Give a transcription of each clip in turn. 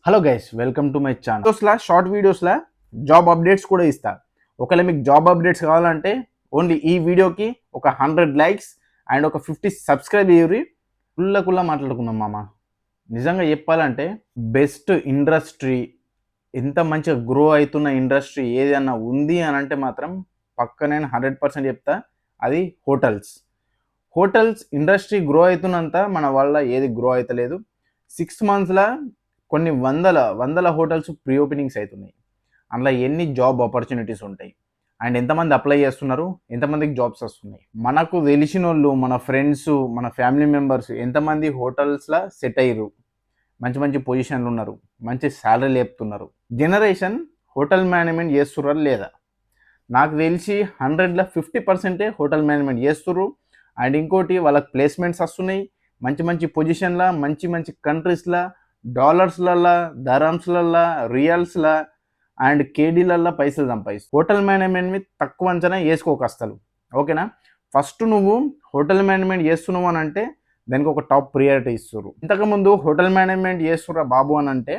Hello guys, welcome to my channel. వీడియోస్లా short వీడియోస్లా job updates కూడా ఇస్తా. ఒకవేళ మీకు జాబ్ అప్డేట్స్ కావాలంటే ఓన్లీ ఈ వీడియోకి ఒక 100 లైక్స్ అండ్ ఒక 50 సబ్స్క్రైబ్ అయ్యి కుల్ల మాట్లాడుకుందాం మామ. నిజంగా చెప్పాలంటే బెస్ట్ ఇండస్ట్రీ, ఎంత మంచిగా గ్రో అవుతున్న ఇండస్ట్రీ ఏదన్నా ఉంది అని అంటే మాత్రం పక్క నేను 100% చెప్తా, అది హోటల్స్. హోటల్స్ ఇండస్ట్రీ గ్రో అవుతున్నంత మన వల్ల ఏది గ్రో అవుతలేదు. 6 మంత్స్లో కొన్ని వందల హోటల్స్ ప్రీ ఓపెనింగ్స్ అవుతున్నాయి. అందులో ఎన్ని జాబ్ ఆపర్చునిటీస్ ఉంటాయి అండ్ ఎంతమంది అప్లై చేస్తున్నారు, ఎంతమందికి జాబ్స్ వస్తున్నాయి. మనకు తెలిసిన వాళ్ళు, మన ఫ్రెండ్స్, మన ఫ్యామిలీ మెంబర్స్ ఎంతమంది హోటల్స్లో సెట్ అయ్యారు, మంచి మంచి పొజిషన్లు ఉన్నారు, మంచి శాలరీ లేపుతున్నారు. జనరేషన్ హోటల్ మేనేజ్మెంట్ చేస్తుర్రా లేదా? నాకు తెలిసి 100లో 50% హోటల్ మేనేజ్మెంట్ చేస్తుర్రు. అండ్ ఇంకోటి, వాళ్ళకి ప్లేస్మెంట్స్ వస్తున్నాయి మంచి మంచి పొజిషన్లో, మంచి మంచి కంట్రీస్లో, డాలర్స్లల్లో, దరమ్స్లల్లో, రియల్స్లో అండ్ కేడీలల్లో పైసలు సంపాదిస్తారు. హోటల్ మేనేజ్మెంట్ మీద తక్కువ అంచనా వేసుకోక అసలు, ఓకేనా? ఫస్ట్ నువ్వు హోటల్ మేనేజ్మెంట్ చేస్తున్నావు అని అంటే దానికి ఒక టాప్ ప్రియారిటీ ఇస్తారు. ఇంతకుముందు హోటల్ మేనేజ్మెంట్ చేస్తుర్రా బాబు అని అంటే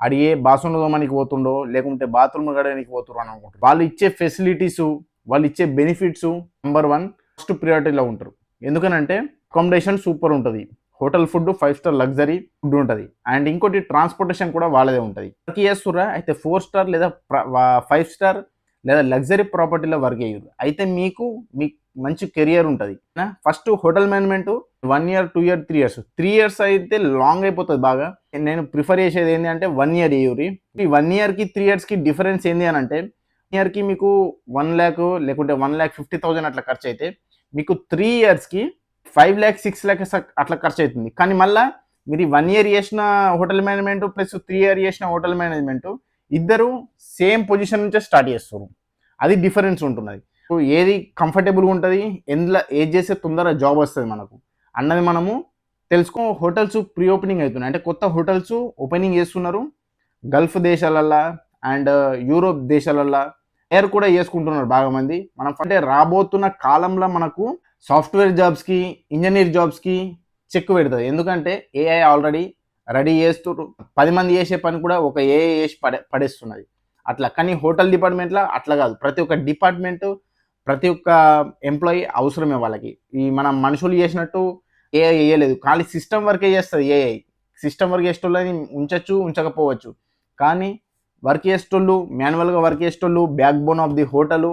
అది ఏ బాత్రూమ్ తోమనికి పోతుండో లేకుంటే బాత్రూమ్ గడడానికి పోతుర్రు అని అనుకుంటారు. వాళ్ళు ఇచ్చే ఫెసిలిటీస్, వాళ్ళు ఇచ్చే బెనిఫిట్స్ నెంబర్ 1 ఫస్ట్ ప్రియారిటీలో ఉంటారు. ఎందుకనంటే అకామిడేషన్ సూపర్ ఉంటుంది, hotel food 5 star luxury food ఉంటుంది అండ్ ఇంకోటి ట్రాన్స్పోర్టేషన్ కూడా వాళ్ళదే ఉంటుంది. వర్క్ చేస్తుర్రా అయితే 4 స్టార్ లేదా 5 స్టార్ లేదా లగ్జరీ ప్రాపర్టీలో వర్క్ చేయరు, అయితే మీకు మంచి కెరియర్ ఉంటుంది. First hotel management 1 year 2 year 3 years 3 years అయితే లాంగ్ అయిపోతుంది బాగా. నేను ప్రిఫర్ చేసేది ఏంటి అంటే 1 ఇయర్ చేయరు. ఈ 1 ఇయర్కి 3 ఇయర్స్కి డిఫరెన్స్ ఏంటి అని అంటే, 1 ఇయర్కి మీకు 1 ల్యాక్ లేకుంటే 1,50,000 అట్లా ఖర్చు అయితే మీకు 3 ఇయర్స్కి 5 ల్యాక్ 6 ల్యాక్స్ అట్లా ఖర్చు అవుతుంది. కానీ మళ్ళీ మీరు 1 ఇయర్ చేసిన హోటల్ మేనేజ్మెంట్ ప్లస్ 3 ఇయర్ చేసిన హోటల్ మేనేజ్మెంట్ ఇద్దరు సేమ్ పొజిషన్ నుంచే స్టార్ట్ చేస్తారు. అది డిఫరెన్స్ ఉంటున్నది. ఏది కంఫర్టబుల్గా ఉంటుంది, ఎందులో ఏది చేస్తే తొందరగా జాబ్ వస్తుంది మనకు అన్నది మనము తెలుసుకో. హోటల్స్ ప్రీ ఓపెనింగ్ అవుతున్నాయి అంటే కొత్త హోటల్స్ ఓపెనింగ్ చేస్తున్నారు గల్ఫ్ దేశాలల్లో అండ్ యూరోప్ దేశాలల్లో. ఎయిర్ కూడా చేసుకుంటున్నారు బాగా మంది. మనం అంటే రాబోతున్న కాలంలో మనకు సాఫ్ట్వేర్ జాబ్స్కి, ఇంజనీర్ జాబ్స్కి చెక్ పెడుతుంది. ఎందుకంటే ఏఐ ఆల్రెడీ రెడీ చేస్తున్నారు. 10 మంది చేసే పని కూడా ఒక ఏఐ చేసి పడేస్తున్నది అట్లా. కానీ హోటల్ డిపార్ట్మెంట్లో అట్లా కాదు, ప్రతి ఒక్క డిపార్ట్మెంటు, ప్రతి ఒక్క ఎంప్లాయీ అవసరమే వాళ్ళకి. ఈ మనం మనుషులు చేసినట్టు ఏఐ వేయలేదు, ఖాళీ సిస్టమ్ వర్కే చేస్తుంది ఏఐ. సిస్టమ్ వర్క్ చేసేటోళ్ళని ఉంచచ్చు, ఉంచకపోవచ్చు, కానీ వర్క్ చేసేటోళ్ళు, మాన్యువల్గా వర్క్ చేసేటోళ్ళు, backbone of the hotel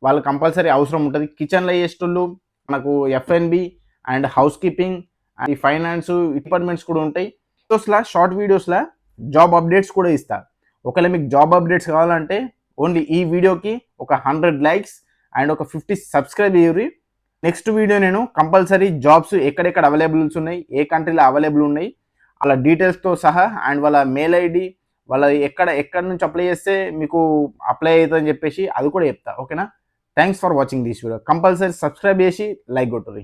వాళ్ళు కంపల్సరీ అవసరం ఉంటుంది. కిచెన్లో చేసేటోళ్ళు, మనకు FNB and house keeping and finance departments కూడా ఉంటాయి. వీడియోస్లా షార్ట్ వీడియోస్లా జాబ్ అప్డేట్స్ కూడా ఇస్తా. ఒకవేళ మీకు జాబ్ అప్డేట్స్ కావాలంటే ఓన్లీ ఈ వీడియోకి ఒక 100 లైక్స్ అండ్ ఒక 50 సబ్స్క్రైబ్ అయ్యి. నెక్స్ట్ వీడియో నేను కంపల్సరీ జాబ్స్ ఎక్కడెక్కడ అవైలబుల్స్ ఉన్నాయి, ఏ కంట్రీలో అవైలబుల్ ఉన్నాయి, వాళ్ళ డీటెయిల్స్తో సహా అండ్ వాళ్ళ మెయిల్ ఐడి, వాళ్ళ ఎక్కడ నుంచి అప్లై చేస్తే మీకు అప్లై అవుతుందని చెప్పేసి అది కూడా చెప్తా, ఓకేనా? Thanks for watching this video. Compulsory subscribe చేసి లైక్ కొట్టుర్రి.